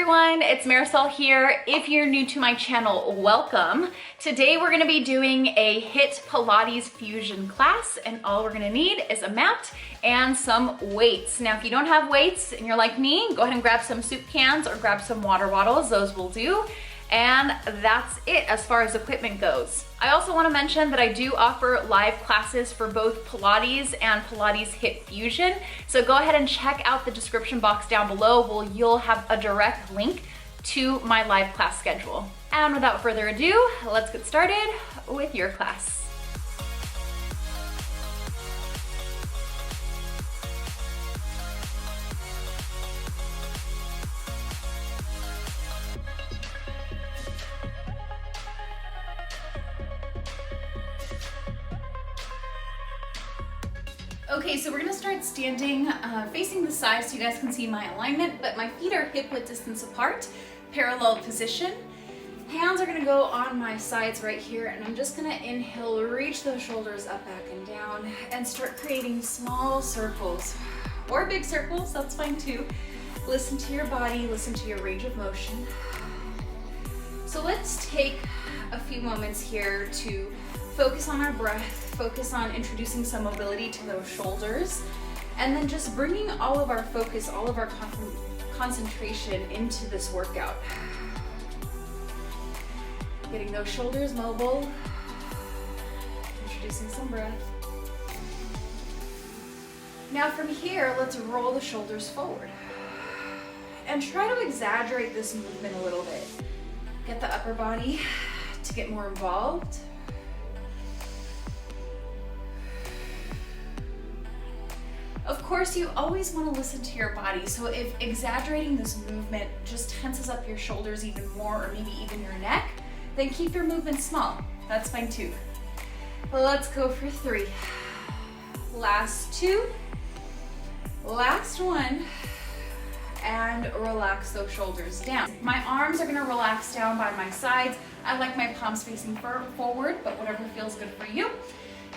everyone, it's Marisol here. If you're new to my channel, welcome. Today we're gonna be doing a HIIT Pilates fusion class, and all we're gonna need is a mat and some weights. Now, if you don't have weights and you're like me, go ahead and grab some soup cans or grab some water bottles, those will do. And that's it as far as equipment goes. I also want to mention that I do offer live classes for both Pilates and Pilates HIIT Fusion. So go ahead and check out the description box down below where you'll have a direct link to my live class schedule. And without further ado, let's get started with your class. Okay, so we're gonna start standing facing the side so you guys can see my alignment, but my feet are hip-width distance apart, parallel position. Hands are gonna go on my sides right here, and I'm just gonna inhale, reach those shoulders up, back, and down, and start creating small circles, or big circles, that's fine too. Listen to your body, listen to your range of motion. So let's take a few moments here to focus on our breath, focus on introducing some mobility to those shoulders, and then just bringing all of our focus, all of our concentration into this workout. Getting those shoulders mobile, introducing some breath. Now from here, let's roll the shoulders forward. And try to exaggerate this movement a little bit. Get the upper body to get more involved. Of course, you always want to listen to your body, so if exaggerating this movement just tenses up your shoulders even more, or maybe even your neck, then keep your movement small. That's fine too. Let's go for 3. Last 2. Last 1. And relax those shoulders down. My arms are gonna relax down by my sides. I like my palms facing forward, but whatever feels good for you.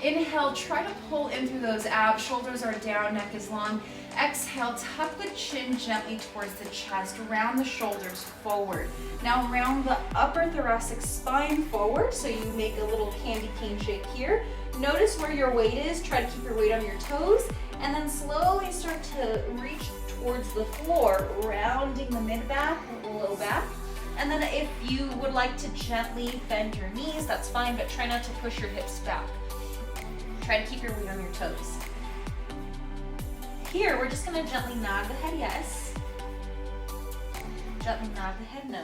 Inhale, try to pull in through those abs, shoulders are down, neck is long. Exhale, tuck the chin gently towards the chest, round the shoulders forward. Now round the upper thoracic spine forward, so you make a little candy cane shape here. Notice where your weight is, try to keep your weight on your toes, and then slowly start to reach towards the floor, rounding the mid-back, low back. And then if you would like to gently bend your knees, that's fine, but try not to push your hips back. Try to keep your weight on your toes. Here, we're just gonna gently nod the head yes. Gently nod the head no.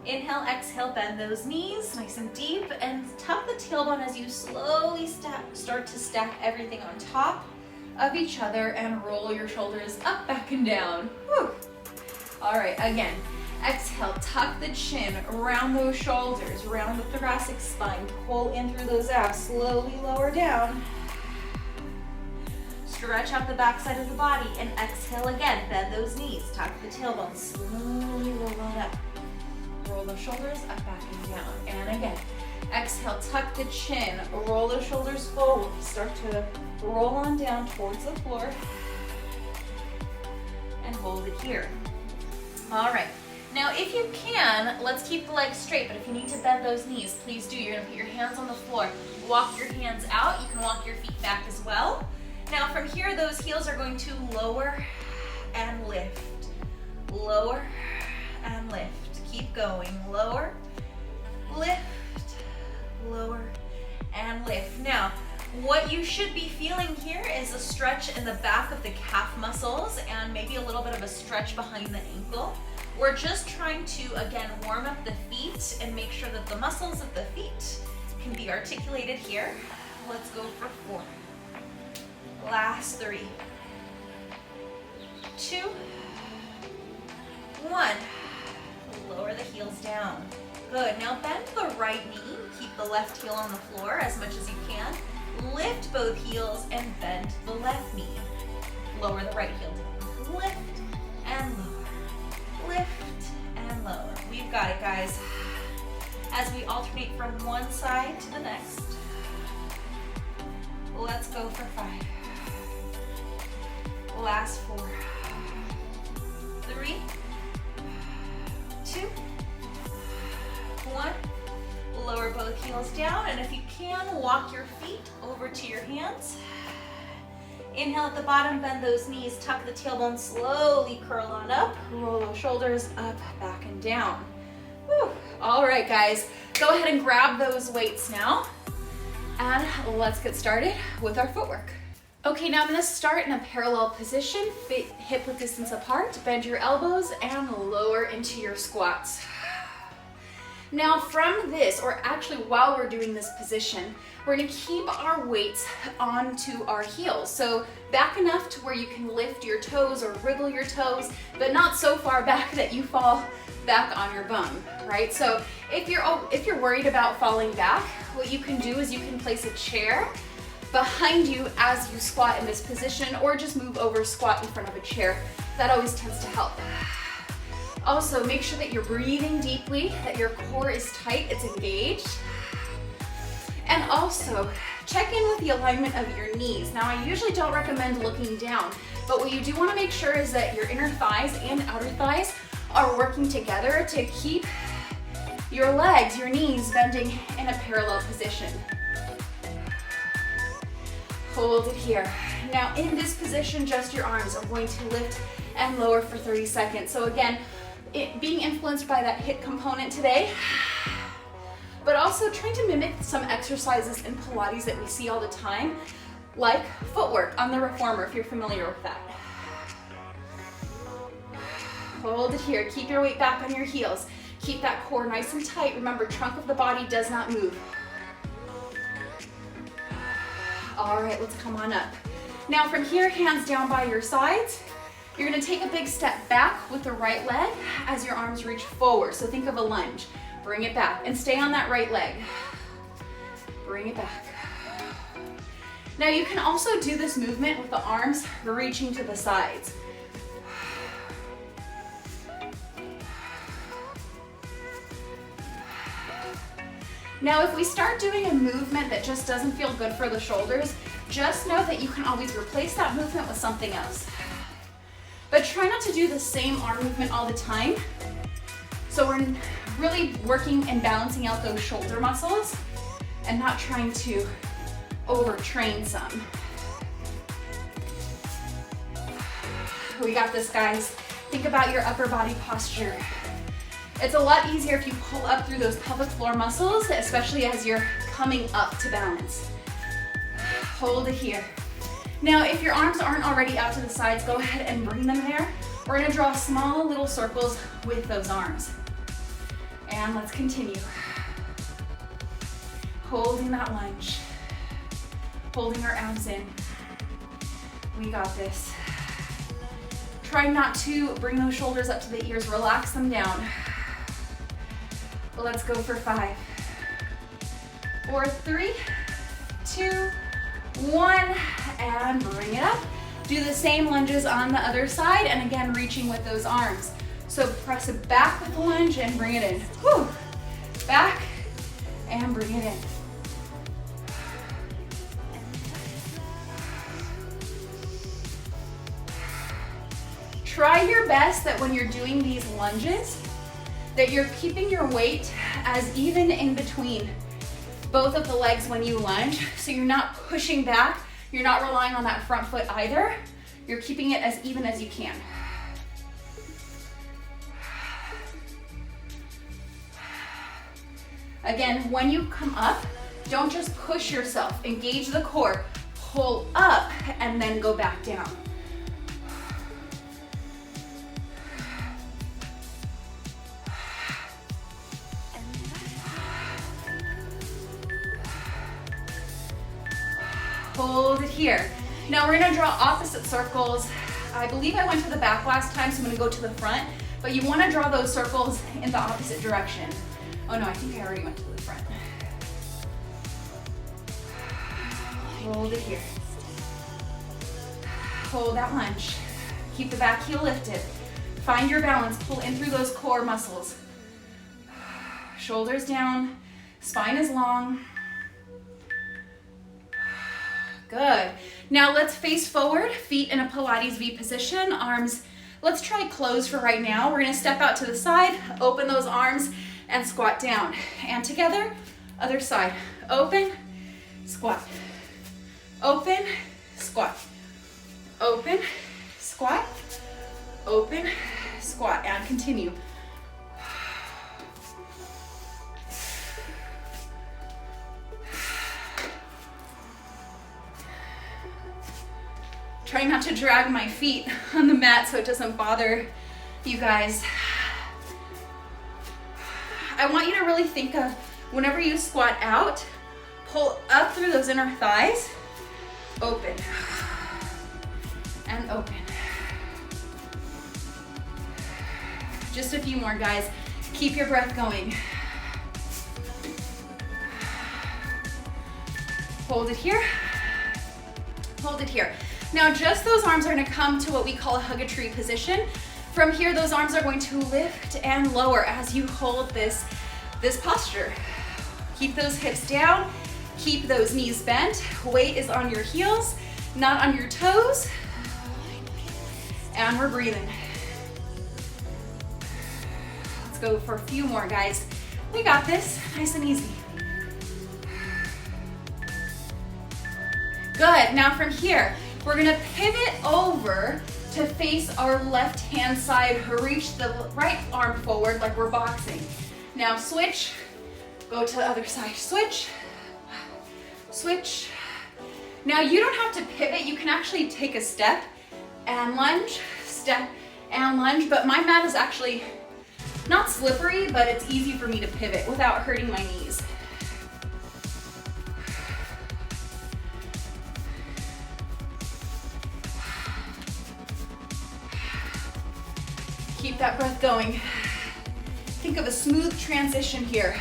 Inhale, exhale, bend those knees nice and deep, and tuck the tailbone as you slowly start to stack everything on top of each other and roll your shoulders up, back, and down. Whew. All right, again. Exhale, tuck the chin, round those shoulders, round the thoracic spine, pull in through those abs, slowly lower down. Stretch out the back side of the body, and exhale again, bend those knees, tuck the tailbone, slowly roll on up. Roll the shoulders up, back, and down. And again, exhale, tuck the chin, roll the shoulders forward, start to roll on down towards the floor, and hold it here. All right. Now, if you can, let's keep the legs straight, but if you need to bend those knees, please do. You're gonna put your hands on the floor. Walk your hands out. You can walk your feet back as well. Now, from here, those heels are going to lower and lift. Lower and lift. Keep going. Lower, lift, lower, and lift. Now, what you should be feeling here is a stretch in the back of the calf muscles and maybe a little bit of a stretch behind the ankle. We're just trying to, again, warm up the feet and make sure that the muscles of the feet can be articulated here. Let's go for 4. Last 3. 2. 1. Lower the heels down. Good. Now bend the right knee. Keep the left heel on the floor as much as you can. Lift both heels and bend the left knee. Lower the right heel down. Lift and lower. Lift and lower. We've got it, guys. As we alternate from one side to the next. Let's go for 5. Last 4. 3, down, and if you can, walk your feet over to your hands. Inhale at the bottom, bend those knees, tuck the tailbone, slowly curl on up, roll those shoulders up, back, and down. Whew. All right, guys, go ahead and grab those weights now, and let's get started with our footwork. Okay, now I'm gonna start in a parallel position, feet hip width distance apart, bend your elbows, and lower into your squats. Now from this, or actually while we're doing this position, we're gonna keep our weights onto our heels. So back enough to where you can lift your toes or wriggle your toes, but not so far back that you fall back on your bum, right? So if you're worried about falling back, what you can do is you can place a chair behind you as you squat in this position, or just move over, squat in front of a chair. That always tends to help. Also, make sure that you're breathing deeply, that your core is tight, it's engaged. And also, check in with the alignment of your knees. Now, I usually don't recommend looking down, but what you do want to make sure is that your inner thighs and outer thighs are working together to keep your legs, your knees bending in a parallel position. Hold it here. Now, in this position, just your arms are going to lift and lower for 30 seconds. So again, being influenced by that hip component today, but also trying to mimic some exercises in Pilates that we see all the time, like footwork on the reformer, if you're familiar with that. Hold it here. Keep your weight back on your heels. Keep that core nice and tight. Remember, trunk of the body does not move. All right, let's come on up. Now from here, hands down by your sides. You're gonna take a big step back with the right leg as your arms reach forward. So think of a lunge. Bring it back and stay on that right leg. Bring it back. Now you can also do this movement with the arms reaching to the sides. Now if we start doing a movement that just doesn't feel good for the shoulders, just know that you can always replace that movement with something else. But try not to do the same arm movement all the time. So we're really working and balancing out those shoulder muscles and not trying to overtrain some. We got this, guys. Think about your upper body posture. It's a lot easier if you pull up through those pelvic floor muscles, especially as you're coming up to balance. Hold it here. Now, if your arms aren't already out to the sides, go ahead and bring them there. We're gonna draw small little circles with those arms. And let's continue. Holding that lunge. Holding our abs in. We got this. Try not to bring those shoulders up to the ears, relax them down. Let's go for 5, 4, 3, 2, 1, and bring it up. Do the same lunges on the other side, and again, reaching with those arms. So press it back with the lunge and bring it in. Whew. Back and bring it in. Try your best that when you're doing these lunges, that you're keeping your weight as even in between both of the legs when you lunge, so you're not pushing back, you're not relying on that front foot either, you're keeping it as even as you can. Again, when you come up, don't just push yourself, engage the core, pull up, and then go back down. Hold it here. Now we're gonna draw opposite circles. I believe I went to the back last time, so I'm gonna go to the front, but you wanna draw those circles in the opposite direction. Oh no, I think I already went to the front. Hold it here. Hold that lunge. Keep the back heel lifted. Find your balance, pull in through those core muscles. Shoulders down, spine is long. Good. Now let's face forward, feet in a Pilates V position, arms, let's try closed for right now. We're gonna step out to the side, open those arms, and squat down. And together, Other side. Open, squat. Open, squat. Open, squat. Open, squat. And continue. Try not to drag my feet on the mat so it doesn't bother you guys. I want you to really think of whenever you squat out, pull up through those inner thighs, open, and open. Just a few more, guys. Keep your breath going. Hold it here, hold it here. Now just those arms are gonna come to what we call a hug a tree position. From here, those arms are going to lift and lower as you hold this posture. Keep those hips down, keep those knees bent. Weight is on your heels, not on your toes. And we're breathing. Let's go for a few more, guys. We got this, nice and easy. Good, now from here, we're gonna pivot over to face our left hand side, reach the right arm forward like we're boxing. Now switch, go to the other side, switch, switch. Now you don't have to pivot, you can actually take a step and lunge, step and lunge, but my mat is actually not slippery, but it's easy for me to pivot without hurting my knees. Keep that breath going. Think of a smooth transition here.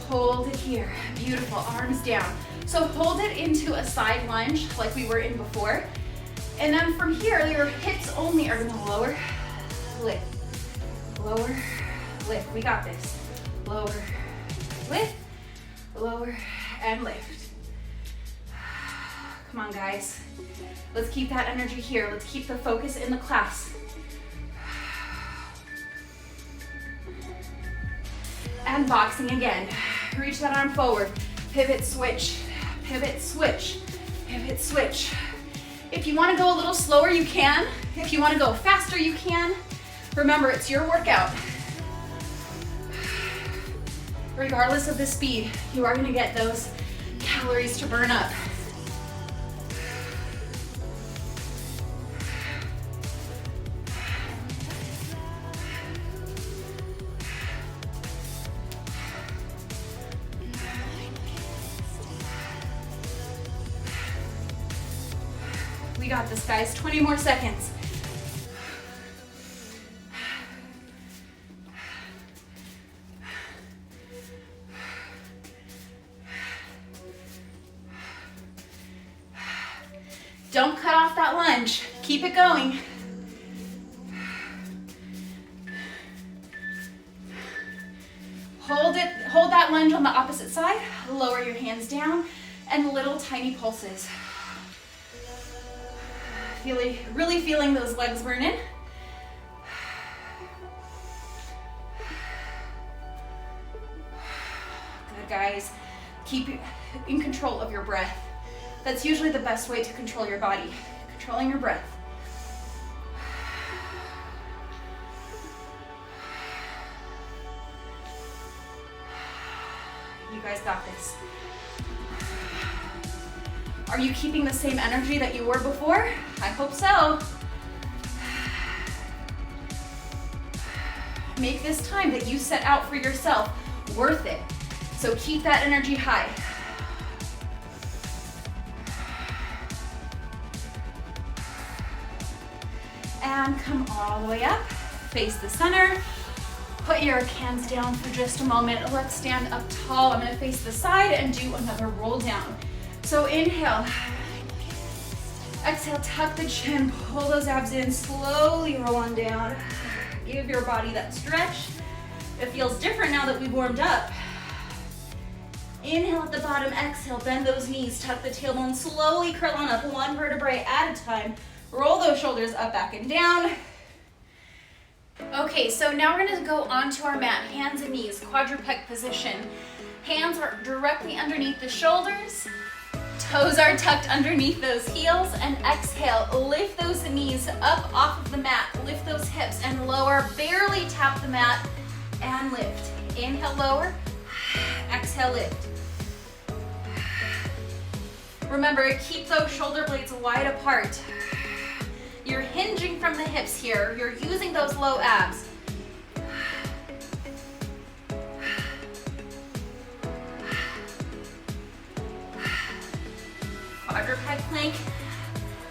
Hold it here. Beautiful, arms down. So hold it into a side lunge like we were in before. And then from here, your hips only are gonna lower, lift, lower, lift. We got this. Lower, lift, lower, and lift. Come on, guys. Let's keep that energy here. Let's keep the focus in the class. And boxing again. Reach that arm forward. Pivot, switch. Pivot, switch, pivot, switch. If you want to go a little slower, you can. If you want to go faster, you can. Remember, it's your workout. Regardless of the speed, you are going to get those calories to burn up. We got this, guys. 20 more seconds. Don't cut off that lunge. Keep it going. Hold that lunge on the opposite side. Lower your hands down and little tiny pulses. Really feeling those legs burning. Good, guys. Keep in control of your breath. That's usually the best way to control your body, controlling your breath. You guys got this. Are you keeping the same energy that you were before? I hope so. Make this time that you set out for yourself worth it. So keep that energy high. And come all the way up. Face the center. Put your hands down for just a moment. Let's stand up tall. I'm gonna face the side and do another roll down. So inhale. Exhale, tuck the chin, pull those abs in, slowly roll on down. Give your body that stretch. It feels different now that we've warmed up. Inhale at the bottom, exhale, bend those knees, tuck the tailbone, slowly curl on up, one vertebrae at a time. Roll those shoulders up, back, and down. Okay, so now we're gonna go onto our mat, hands and knees, quadruped position. Hands are directly underneath the shoulders. Toes are tucked underneath those heels, and exhale, lift those knees up off of the mat, lift those hips and lower, barely tap the mat and lift. Inhale, lower, exhale, lift. Remember, keep those shoulder blades wide apart. You're hinging from the hips here. You're using those low abs. Quadruped plank.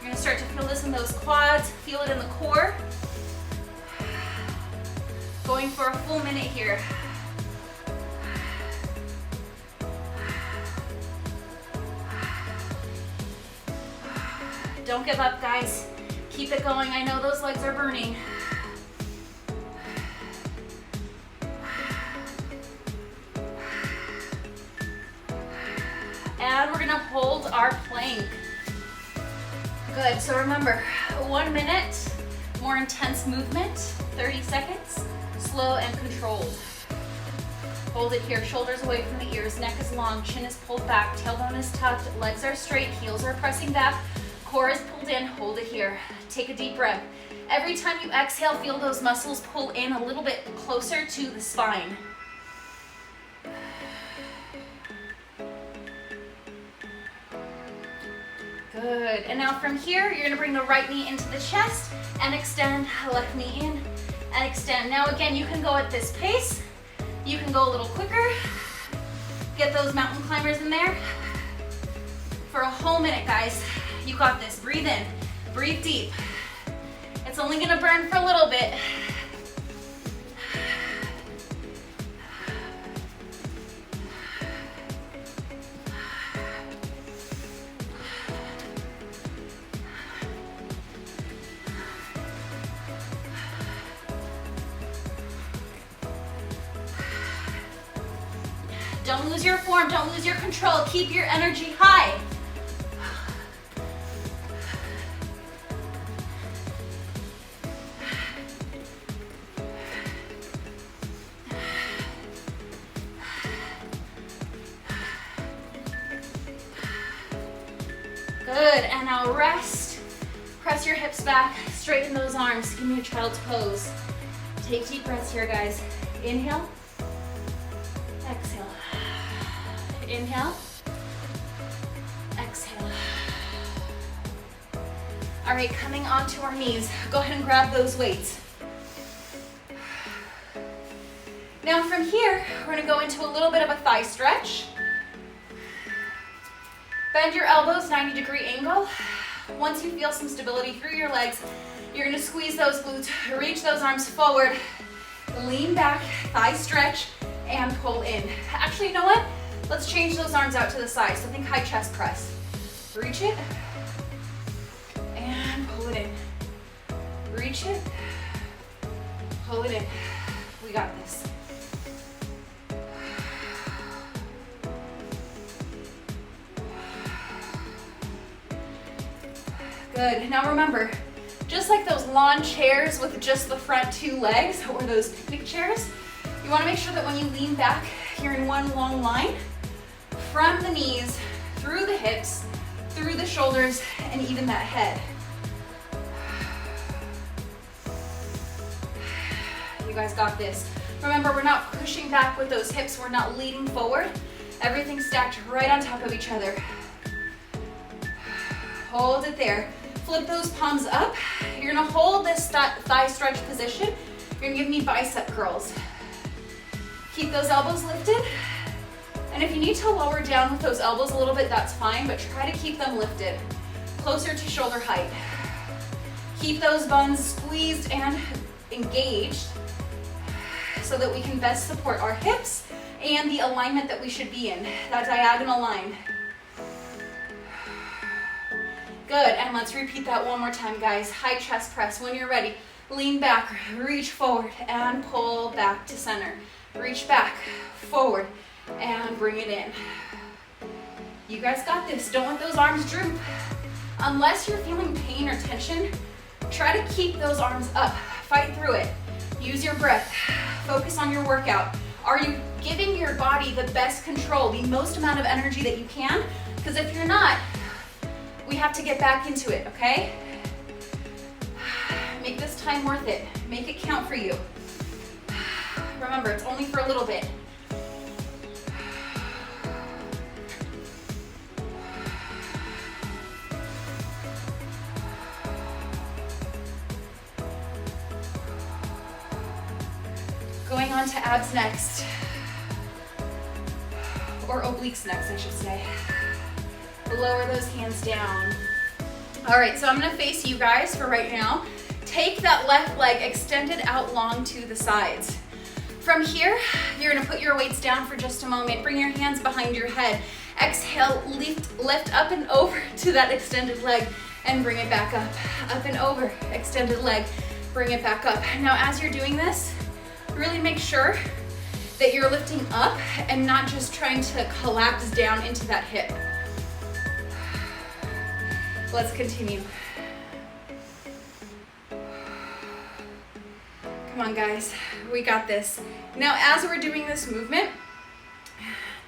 You're gonna start to feel this in those quads, feel it in the core. Going for a full minute here. Don't give up, guys. Keep it going. I know those legs are burning. And we're gonna hold our plank. Good, so remember, 1 minute, more intense movement, 30 seconds, slow and controlled. Hold it here, shoulders away from the ears, neck is long, chin is pulled back, tailbone is tucked, legs are straight, heels are pressing back, core is pulled in, hold it here. Take a deep breath. Every time you exhale, feel those muscles pull in a little bit closer to the spine. Good, and now from here, you're gonna bring the right knee into the chest and extend, left knee in and extend. Now again, you can go at this pace. You can go a little quicker. Get those mountain climbers in there. For a whole minute, guys. You got this, breathe in, breathe deep. It's only gonna burn for a little bit. Don't lose your form, don't lose your control. Keep your energy high. Good, and now rest. Press your hips back, straighten those arms. Give me a child's pose. Take deep breaths here, guys. Inhale, exhale. Inhale, exhale. All right, coming onto our knees. Go ahead and grab those weights. Now from here, we're gonna go into a little bit of a thigh stretch. Bend your elbows, 90-degree angle. Once you feel some stability through your legs, you're gonna squeeze those glutes, reach those arms forward, lean back, thigh stretch, and pull in. Actually, you know what? Let's change those arms out to the side. So think high chest press. Reach it, and pull it in. Reach it, pull it in. We got this. Good, now remember, just like those lawn chairs with just the front two legs, or those picnic chairs, you wanna make sure that when you lean back, you're in one long line, from the knees, through the hips, through the shoulders, and even that head. You guys got this. Remember, we're not pushing back with those hips, we're not leaning forward. Everything's stacked right on top of each other. Hold it there. Flip those palms up. You're gonna hold this thigh stretch position. You're gonna give me bicep curls. Keep those elbows lifted. And if you need to lower down with those elbows a little bit, that's fine, but try to keep them lifted, closer to shoulder height. Keep those buns squeezed and engaged so that we can best support our hips and the alignment that we should be in, that diagonal line. Good, and let's repeat that one more time, guys. High chest press. When you're ready, Lean back, reach forward, and pull back to center. Reach back, forward, and bring it in. You guys got this. Don't let those arms droop. Unless you're feeling pain or tension, try to keep those arms up. Fight through it. Use your breath. Focus on your workout. Are you giving your body the best control, the most amount of energy that you can? Because if you're not, we have to get back into it, okay? Make this time worth it. Make it count for you. Remember, it's only for a little bit. Going on to abs next, or obliques next, I should say. Lower those hands down. All right, so I'm gonna face you guys for right now. Take that left leg extended out long to the sides. From here, you're gonna put your weights down for just a moment. Bring your hands behind your head. Exhale, lift up and over to that extended leg and bring it back up and over, extended leg, bring it back up. Now, as you're doing this, really make sure that you're lifting up and not just trying to collapse down into that hip. Let's continue. Come on, guys, we got this. Now, as we're doing this movement,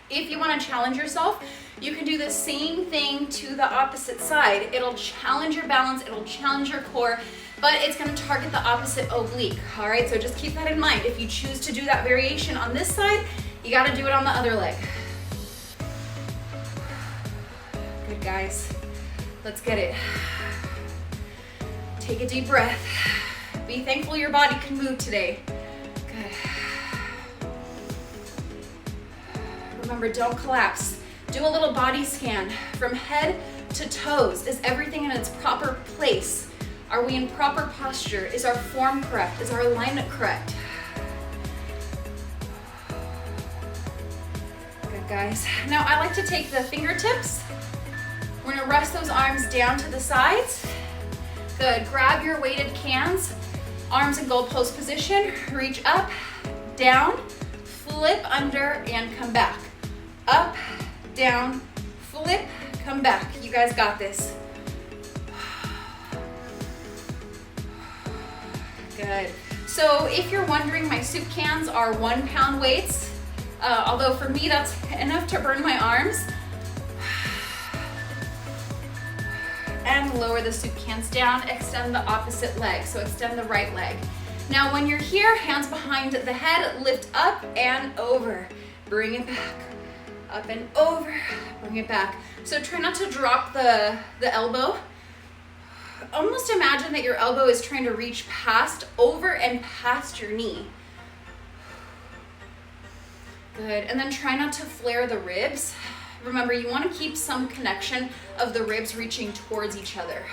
if you want to challenge yourself, you can do the same thing to the opposite side. It'll challenge your balance, it'll challenge your core, but it's going to target the opposite oblique. All right, so just keep that in mind. If you choose to do that variation on this side, you got to do it on the other leg. Good, guys. Let's get it. Take a deep breath. Be thankful your body can move today. Good. Remember, don't collapse. Do a little body scan from head to toes. Is everything in its proper place? Are we in proper posture? Is our form correct? Is our alignment correct? Good, guys. Now, I like to take the fingertips. We're gonna rest those arms down to the sides. Good, grab your weighted cans, arms in goalpost position, reach up, down, flip under, and come back. Up, down, flip, come back. You guys got this. Good. So if you're wondering, my soup cans are 1 pound weights, although for me that's enough to burn my arms. And lower the soup cans down, extend the opposite leg, so extend the right leg. Now when you're here, hands behind the head, lift up and over. Bring it back, up and over, bring it back. So try not to drop the elbow. Almost imagine that your elbow is trying to reach past, over and past your knee. Good, and then try not to flare the ribs. Remember, you want to keep some connection of the ribs reaching towards each other.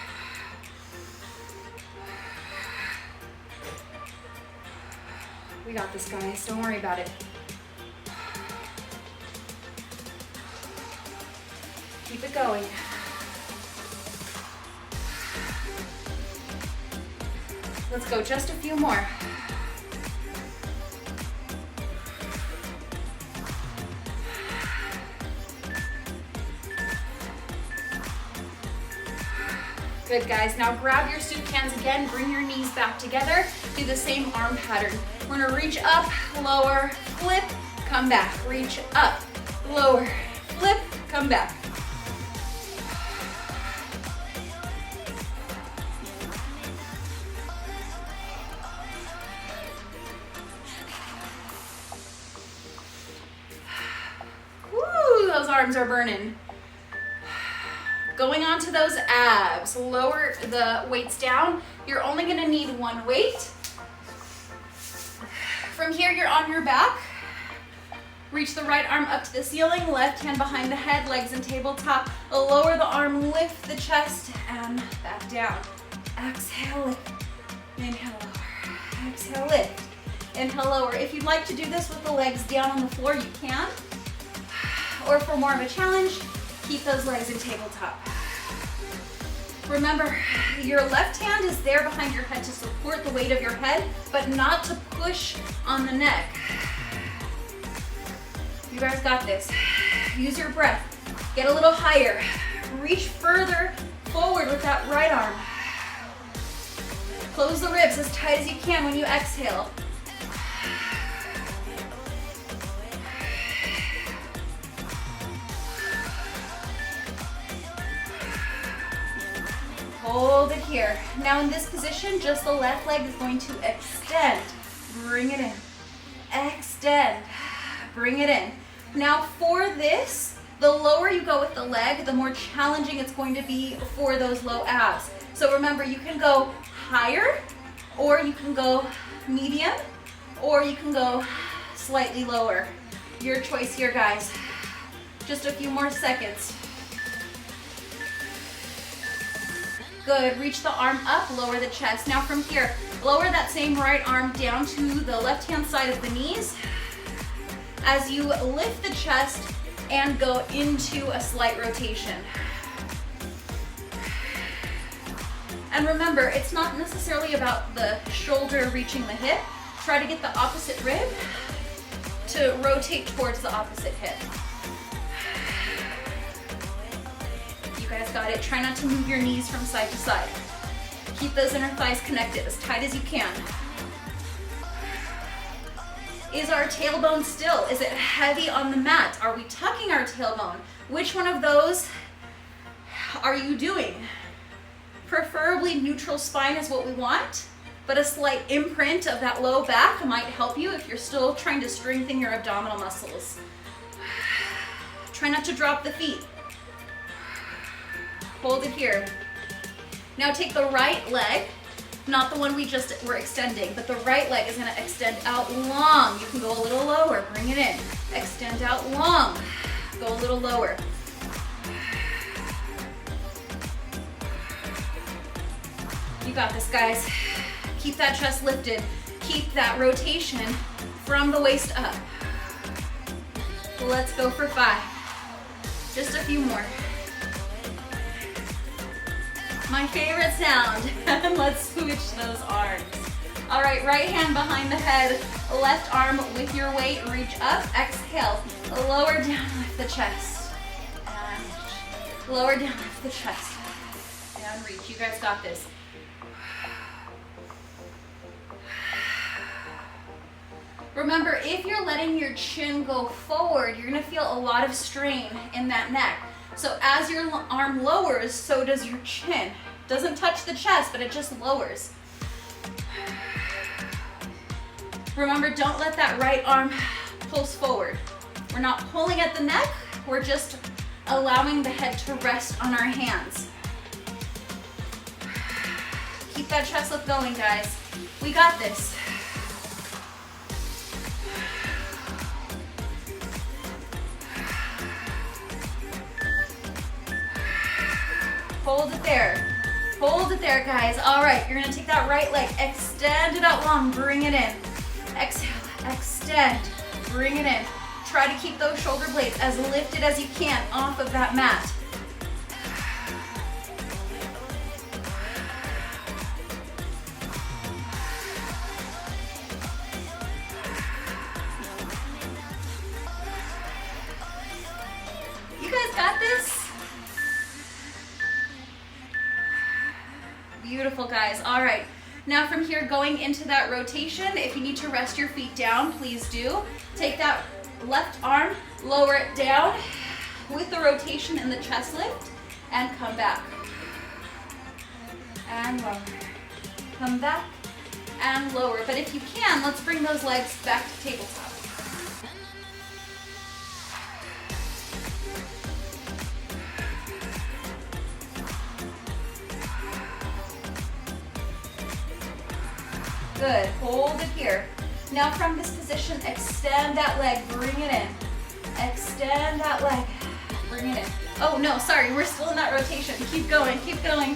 We got this, guys. Don't worry about it. Keep it going. Let's go just a few more. Good, guys. Now grab your soup cans again, bring your knees back together, do the same arm pattern. We're gonna reach up, lower, flip, come back. Reach up, lower, flip, come back. Woo, those arms are burning. Going on to those abs, lower the weights down. You're only gonna need one weight. From here, you're on your back. Reach the right arm up to the ceiling, left hand behind the head, legs in tabletop. Lower the arm, lift the chest, and back down. Exhale, lift. Inhale, lower. Exhale, lift. Inhale, lower. If you'd like to do this with the legs down on the floor, you can. Or for more of a challenge, keep those legs in tabletop. Remember, your left hand is there behind your head to support the weight of your head, but not to push on the neck. You guys got this. Use your breath. Get a little higher. Reach further forward with that right arm. Close the ribs as tight as you can when you exhale. Hold it here. Now in this position, just the left leg is going to extend. Bring it in. Extend. Bring it in. Now for this, the lower you go with the leg, the more challenging it's going to be for those low abs. So remember, you can go higher, or you can go medium, or you can go slightly lower. Your choice here, guys. Just a few more seconds. Good, reach the arm up, lower the chest. Now from here, lower that same right arm down to the left-hand side of the knees as you lift the chest and go into a slight rotation. And remember, it's not necessarily about the shoulder reaching the hip. Try to get the opposite rib to rotate towards the opposite hip. You guys got it. Try not to move your knees from side to side. Keep those inner thighs connected as tight as you can. Is our tailbone still? Is it heavy on the mat? Are we tucking our tailbone? Which one of those are you doing? Preferably neutral spine is what we want, but a slight imprint of that low back might help you if you're still trying to strengthen your abdominal muscles. Try not to drop the feet. Hold it here. Now take the right leg, not the one we just were extending, but the right leg is gonna extend out long. You can go a little lower, bring it in. Extend out long, go a little lower. You got this, guys. Keep that chest lifted. Keep that rotation from the waist up. Let's go for 5. Just a few more. My favorite sound. Let's switch those arms. All right, right hand behind the head, left arm with your weight, reach up, exhale, lower down, lift the chest, and reach. Lower down, lift the chest, and reach. You guys got this. Remember, if you're letting your chin go forward, you're gonna feel a lot of strain in that neck. So as your arm lowers, so does your chin. Doesn't touch the chest, but it just lowers. Remember, don't let that right arm pulse forward. We're not pulling at the neck, we're just allowing the head to rest on our hands. Keep that chest lift going, guys. We got this. Hold it there. Hold it there, guys. All right, you're gonna take that right leg, extend it out long, bring it in. Exhale, extend, bring it in. Try to keep those shoulder blades as lifted as you can off of that mat. You guys got this? Beautiful, guys. All right. Now from here, going into that rotation, if you need to rest your feet down, please do. Take that left arm, lower it down with the rotation and the chest lift, and come back. And lower. Come back and lower. But if you can, let's bring those legs back to tabletop. Good, hold it here. Now from this position, extend that leg, bring it in. Extend that leg, bring it in. Oh no, sorry, we're still in that rotation. Keep going, keep going.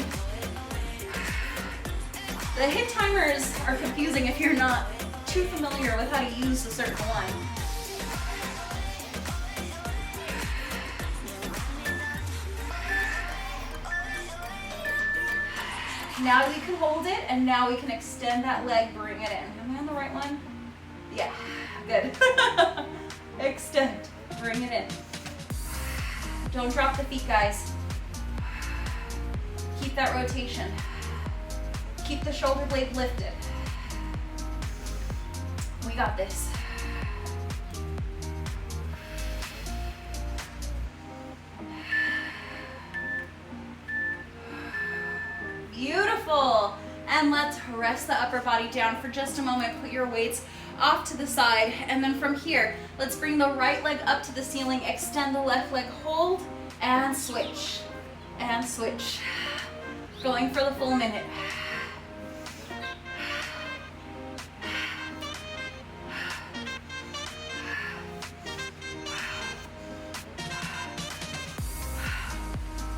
The hip timers are confusing if you're not too familiar with how to use a certain one. Now we can hold it, and now we can extend that leg, bring it in. Am I on the right one? Yeah, good. Extend, bring it in. Don't drop the feet, guys. Keep that rotation. Keep the shoulder blade lifted. We got this. Beautiful. And let's rest the upper body down for just a moment. Put your weights off to the side. And then from here, let's bring the right leg up to the ceiling. Extend the left leg, hold, and switch. And switch. Going for the full minute.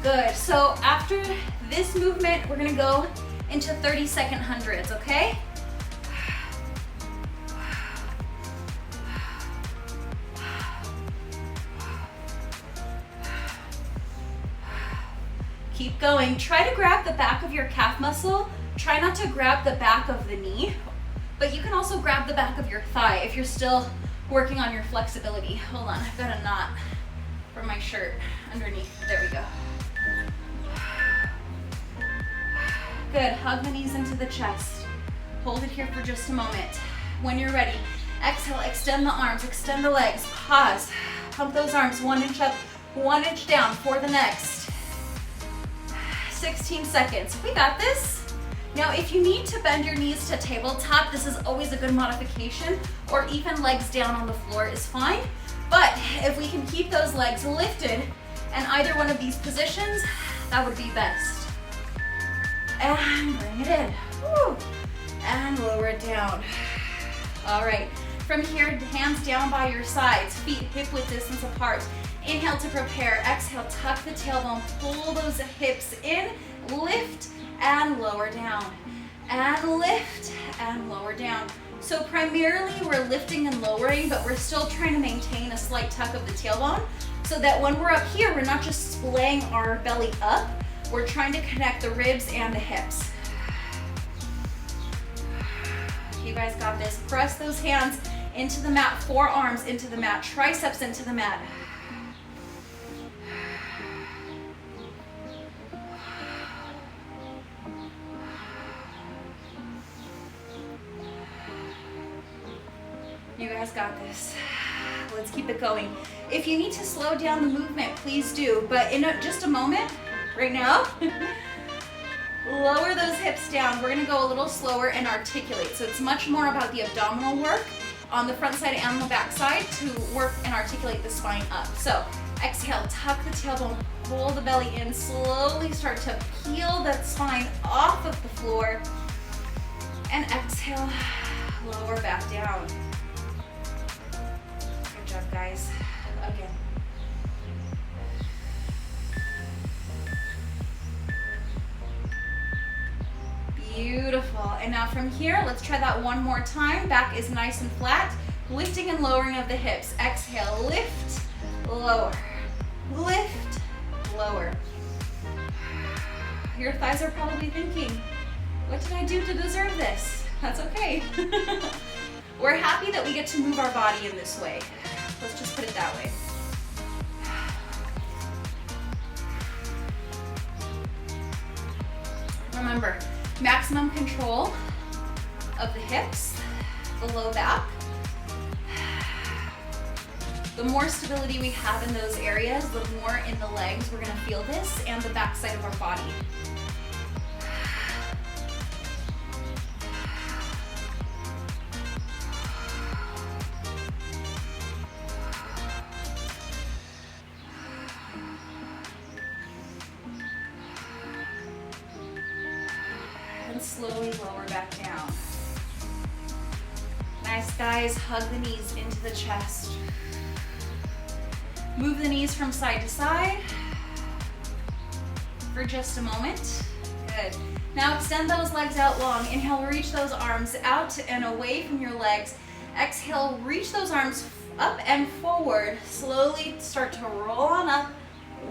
Good. So after this movement, we're gonna go into 30-second hundreds, okay? Keep going. Try to grab the back of your calf muscle. Try not to grab the back of the knee, but you can also grab the back of your thigh if you're still working on your flexibility. Hold on, I've got a knot from my shirt underneath. There we go. Good, hug the knees into the chest. Hold it here for just a moment. When you're ready, exhale, extend the arms, extend the legs, pause. Pump those arms 1 inch up, 1 inch down for the next 16 seconds. We got this. Now, if you need to bend your knees to tabletop, this is always a good modification, or even legs down on the floor is fine. But if we can keep those legs lifted in either one of these positions, that would be best. And bring it in. Woo. And lower it down. All right. From here, hands down by your sides, feet hip width distance apart. Inhale to prepare. Exhale, tuck the tailbone, pull those hips in, lift and lower down. And lift and lower down. So primarily we're lifting and lowering, but we're still trying to maintain a slight tuck of the tailbone so that when we're up here, we're not just splaying our belly up, we're trying to connect the ribs and the hips. You guys got this. Press those hands into the mat, forearms into the mat, triceps into the mat. You guys got this. Let's keep it going. If you need to slow down the movement, please do. But in just a moment, right now, lower those hips down. We're gonna go a little slower and articulate. So it's much more about the abdominal work on the front side and the back side to work and articulate the spine up. So exhale, tuck the tailbone, pull the belly in, slowly start to peel that spine off of the floor. And exhale, lower back down. Good job, guys. Again. Beautiful. And now from here, let's try that one more time. Back is nice and flat. Lifting and lowering of the hips. Exhale, lift, lower. Lift, lower. Your thighs are probably thinking, what did I do to deserve this? That's okay. We're happy that we get to move our body in this way. Let's just put it that way. Remember, maximum control of the hips, the low back. The more stability we have in those areas, the more in the legs we're gonna feel this and the back side of our body. And slowly lower back down. Nice, guys. Hug the knees into the chest. Move the knees from side to side for just a moment. Good. Now extend those legs out long. Inhale, reach those arms out and away from your legs. Exhale, reach those arms up and forward. Slowly start to roll on up,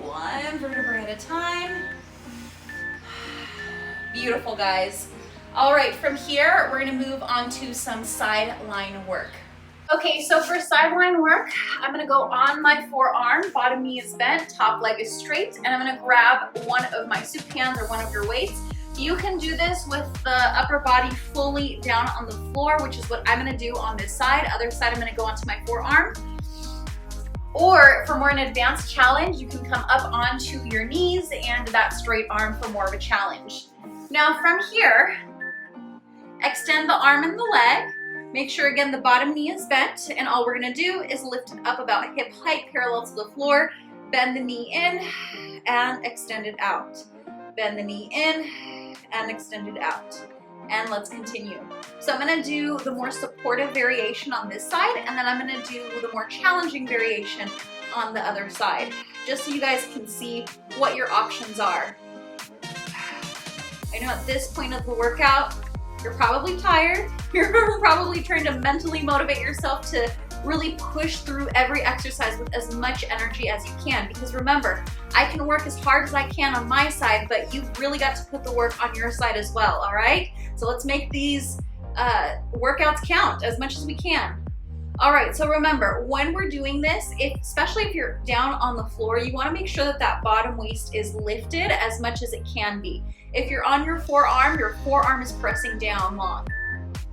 one vertebrae at a time. Beautiful, guys. All right, from here, we're gonna move on to some sideline work. Okay, so for sideline work, I'm gonna go on my forearm, bottom knee is bent, top leg is straight, and I'm gonna grab one of my soup cans or one of your weights. You can do this with the upper body fully down on the floor, which is what I'm gonna do on this side. Other side, I'm gonna go onto my forearm. Or for more an advanced challenge, you can come up onto your knees and that straight arm for more of a challenge. Now from here, extend the arm and the leg. Make sure again the bottom knee is bent, and all we're gonna do is lift it up about hip height parallel to the floor, bend the knee in and extend it out. Bend the knee in and extend it out. And let's continue. So I'm gonna do the more supportive variation on this side, and then I'm gonna do the more challenging variation on the other side, just so you guys can see what your options are. I know at this point of the workout, you're probably tired. You're probably trying to mentally motivate yourself to really push through every exercise with as much energy as you can, because remember, I can work as hard as I can on my side, but you've really got to put the work on your side as well, all right? So let's make these workouts count as much as we can. All right, so remember, when we're doing this, especially if you're down on the floor, you wanna make sure that that bottom waist is lifted as much as it can be. If you're on your forearm is pressing down long.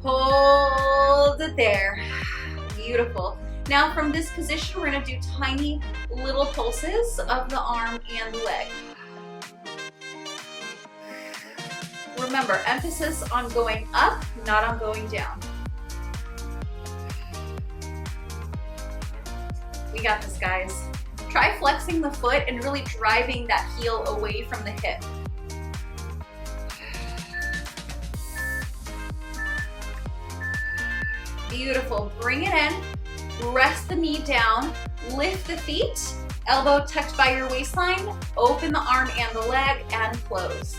Hold it there. Beautiful. Now from this position, we're gonna do tiny little pulses of the arm and the leg. Remember, emphasis on going up, not on going down. We got this, guys. Try flexing the foot and really driving that heel away from the hip. Beautiful. Bring it in. Rest the knee down. Lift the feet. Elbow tucked by your waistline. Open the arm and the leg and close.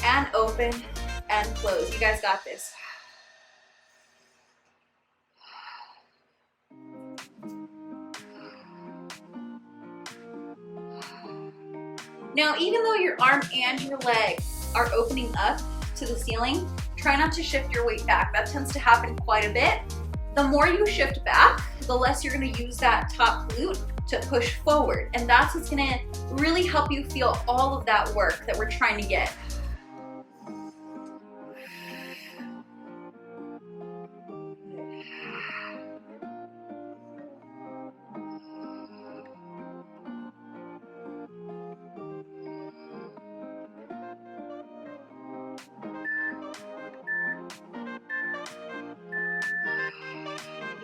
And open and close. You guys got this. Now, even though your arm and your leg are opening up to the ceiling, try not to shift your weight back. That tends to happen quite a bit. The more you shift back, the less you're gonna use that top glute to push forward. And that's what's gonna really help you feel all of that work that we're trying to get.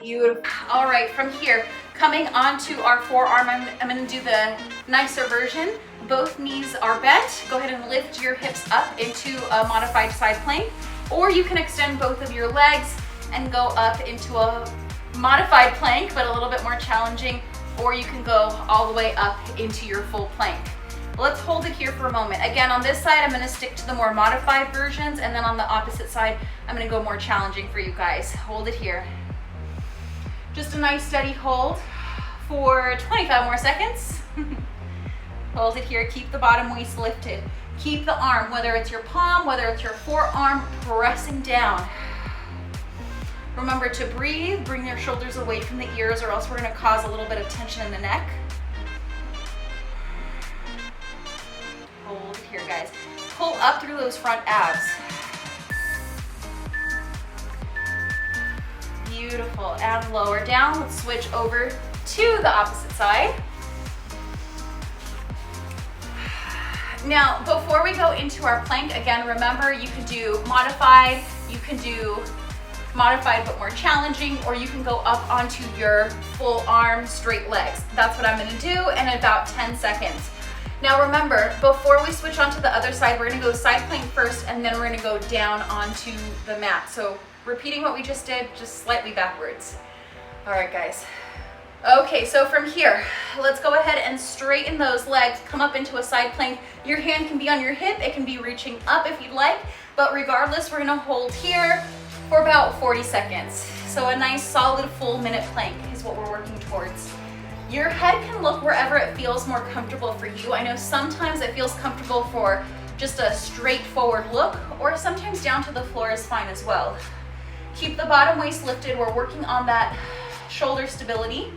Beautiful. All right, from here, coming onto our forearm, I'm gonna do the nicer version. Both knees are bent. Go ahead and lift your hips up into a modified side plank, or you can extend both of your legs and go up into a modified plank, but a little bit more challenging, or you can go all the way up into your full plank. Let's hold it here for a moment. Again, on this side, I'm gonna stick to the more modified versions, and then on the opposite side, I'm gonna go more challenging for you guys. Hold it here. Just a nice steady hold for 25 more seconds. Hold it here, keep the bottom waist lifted. Keep the arm, whether it's your palm, whether it's your forearm, pressing down. Remember to breathe, bring your shoulders away from the ears, or else we're gonna cause a little bit of tension in the neck. Hold it here, guys. Pull up through those front abs. Beautiful, and lower down. Let's switch over to the opposite side. Now, before we go into our plank, again, remember you can do modified, you can do modified but more challenging, or you can go up onto your full arm, straight legs. That's what I'm gonna do in about 10 seconds. Now remember, before we switch onto the other side, we're gonna go side plank first, and then we're gonna go down onto the mat. So repeating what we just did, just slightly backwards. All right, guys. Okay, so from here, let's go ahead and straighten those legs, come up into a side plank. Your hand can be on your hip, it can be reaching up if you'd like, but regardless, we're gonna hold here for about 40 seconds. So a nice solid full minute plank is what we're working towards. Your head can look wherever it feels more comfortable for you. I know sometimes it feels comfortable for just a straightforward look, or sometimes down to the floor is fine as well. Keep the bottom waist lifted. We're working on that shoulder stability.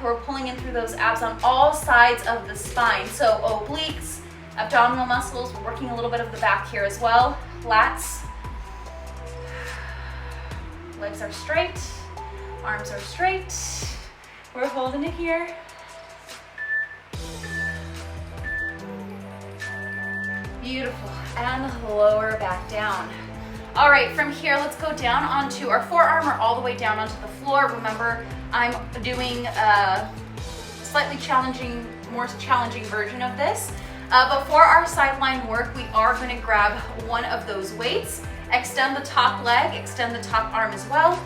We're pulling in through those abs on all sides of the spine. So obliques, abdominal muscles, we're working a little bit of the back here as well. Lats. Legs are straight, arms are straight. We're holding it here. Beautiful, and lower back down. All right, from here, let's go down onto our forearm or all the way down onto the floor. Remember, I'm doing a slightly more challenging version of this. But for our sideline work, we are gonna grab one of those weights, extend the top leg, extend the top arm as well,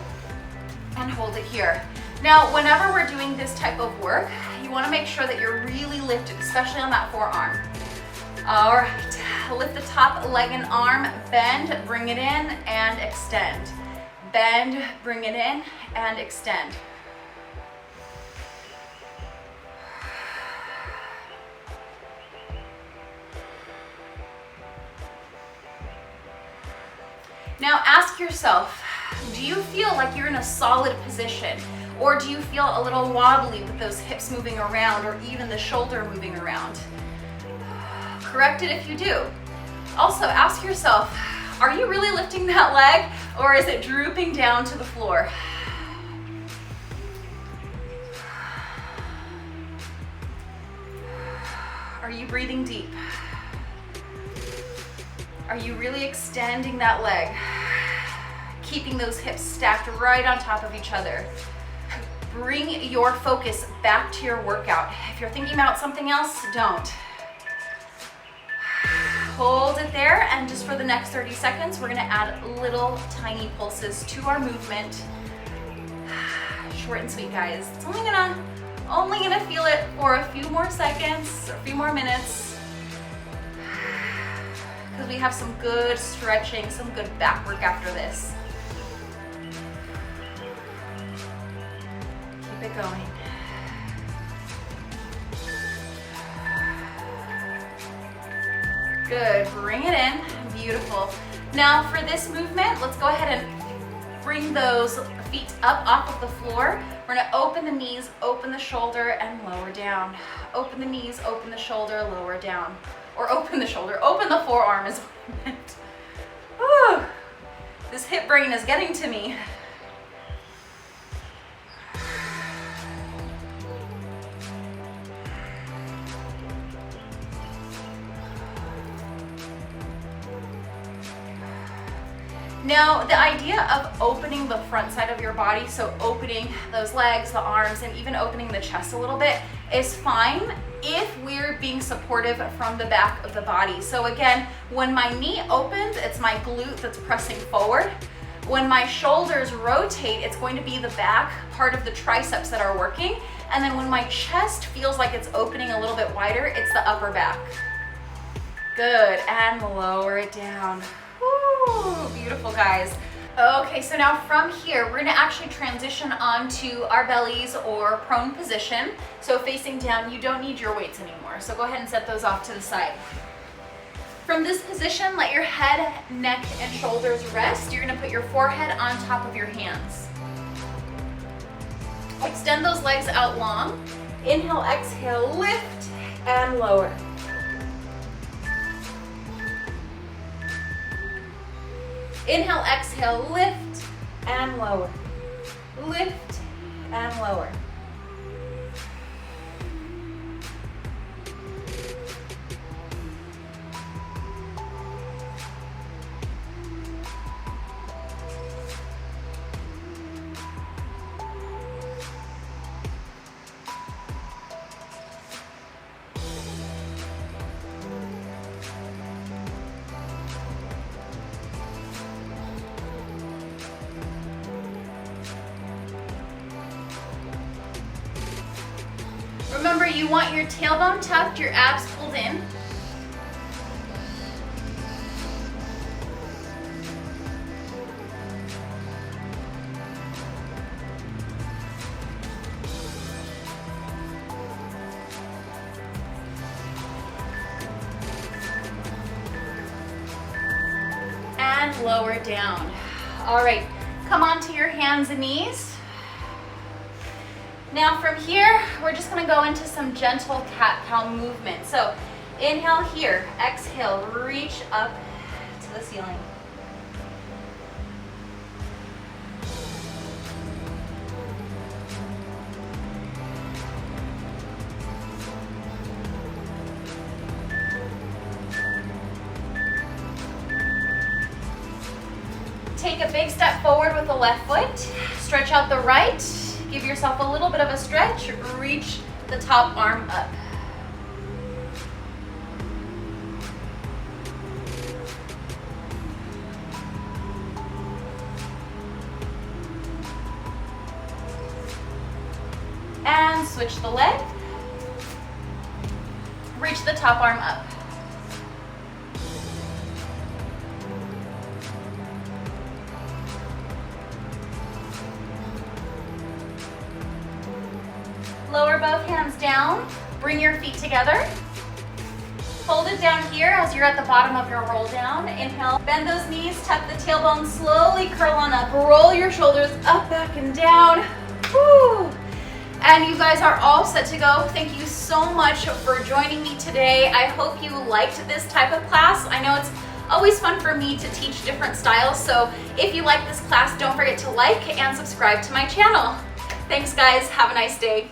and hold it here. Now, whenever we're doing this type of work, you wanna make sure that you're really lifted, especially on that forearm. All right, lift the top leg and arm, bend, bring it in, and extend. Bend, bring it in, and extend. Now ask yourself, do you feel like you're in a solid position? Or do you feel a little wobbly with those hips moving around or even the shoulder moving around? Correct it if you do. Also ask yourself, are you really lifting that leg or is it drooping down to the floor? Are you breathing deep? Are you really extending that leg? Keeping those hips stacked right on top of each other. Bring your focus back to your workout. If you're thinking about something else, don't. Hold it there, and just for the next 30 seconds, we're gonna add little tiny pulses to our movement. Short and sweet, guys. It's only gonna feel it for a few more seconds, or a few more minutes. Because we have some good stretching, some good back work after this. Keep it going. Good, bring it in, beautiful. Now for this movement, let's go ahead and bring those feet up off of the floor. We're gonna open the knees, open the shoulder, and lower down. Open the knees, open the shoulder, lower down. Or open the shoulder, open the forearm is what I meant. Whew. This hip brain is getting to me. Now, the idea of opening the front side of your body, so opening those legs, the arms, and even opening the chest a little bit is fine if we're being supportive from the back of the body. So again, when my knee opens, it's my glute that's pressing forward. When my shoulders rotate, it's going to be the back part of the triceps that are working. And then when my chest feels like it's opening a little bit wider, it's the upper back. Good, and lower it down. Woo, beautiful, guys. Okay, so now from here, we're gonna actually transition onto our bellies or prone position. So facing down, you don't need your weights anymore. So go ahead and set those off to the side. From this position, let your head, neck, and shoulders rest. You're gonna put your forehead on top of your hands. Extend those legs out long. Inhale, exhale, lift, and lower. Inhale, exhale, lift and lower. Lift and lower. Remember, you want your tailbone tucked, your abs pulled in. and lower down. All right, come onto your hands and knees. Now from here, we're just gonna go into some gentle cat-cow movement. So inhale here, exhale, reach up to the ceiling. Take a big step forward with the left foot, stretch out the right, give yourself a little bit of a stretch, reach the top arm up. And switch the leg, reach the top arm up. Lower both hands down, bring your feet together. Hold it down here as you're at the bottom of your roll down. Inhale, bend those knees, tuck the tailbone, slowly curl on up. Roll your shoulders up, back, and down. Woo! And you guys are all set to go. Thank you so much for joining me today. I hope you liked this type of class. I know it's always fun for me to teach different styles, so if you like this class, don't forget to like and subscribe to my channel. Thanks guys, have a nice day.